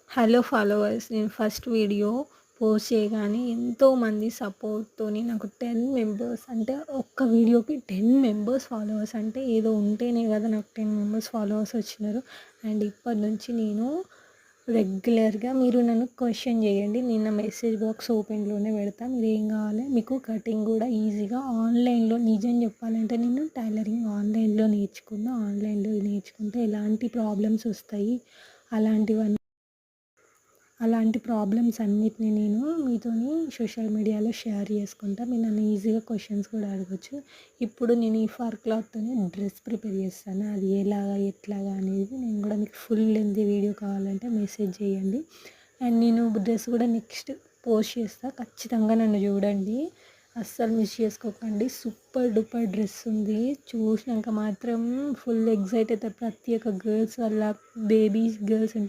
Hello followers, నేను first video post చేయగానే ఎంతోమంది సపోర్ట్‌తోని నాకు 10 మెంబర్స్ అంటే ఒక్క వీడియోకి 10 మెంబర్స్ ఫాలోవర్స్ అంటే ఏదో ఉంటేనే కదా నాకు 10 మెంబర్స్ ఫాలోవర్స్ వచ్చినారు. అండ్ ఇప్పటి నుంచి నేను రెగ్యులర్‌గా మీరు నన్ను క్వెషన్ చేయండి. నేను నా మెసేజ్ బాక్స్ ఓపెన్‌లోనే పెడతా. మీరు ఏం కావాలి, మీకు కటింగ్ కూడా ఈజీగా ఆన్‌లైన్‌లో నిజం చెప్పాలంటే నేను టైలరింగ్ ఆన్‌లైన్‌లో నేర్చుకున్నా. ఆన్‌లైన్‌లో నేర్చుకుంటే ఎలాంటి ప్రాబ్లమ్స్ వస్తాయి అలాంటివన్నీ అలాంటి ప్రాబ్లమ్స్ అన్నిటిని నేను మీతోని సోషల్ మీడియాలో షేర్ చేసుకుంటా. మీరు నన్ను ఈజీగా క్వెషన్స్ కూడా అడగొచ్చు. ఇప్పుడు నేను ఈ ఫర్ క్లాత్తోని డ్రెస్ ప్రిపేర్ చేస్తాను. అది ఎలాగా, ఎట్లాగా అనేది నేను కూడా మీకు ఫుల్ లెంత్ వీడియో కావాలంటే మెసేజ్ చేయండి. అండ్ నేను డ్రెస్ కూడా నెక్స్ట్ పోస్ట్ చేస్తా. ఖచ్చితంగా నన్ను చూడండి. అస్సలు మిస్ చేసుకోకండి. సూపర్ డూపర్ డ్రెస్ ఉంది. చూసినాక మాత్రం ఫుల్ ఎక్సైట్ అవుతారు. ప్రతి ఒక్క గర్ల్స్ వాళ్ళ బేబీస్ గర్ల్స్ ఉంటే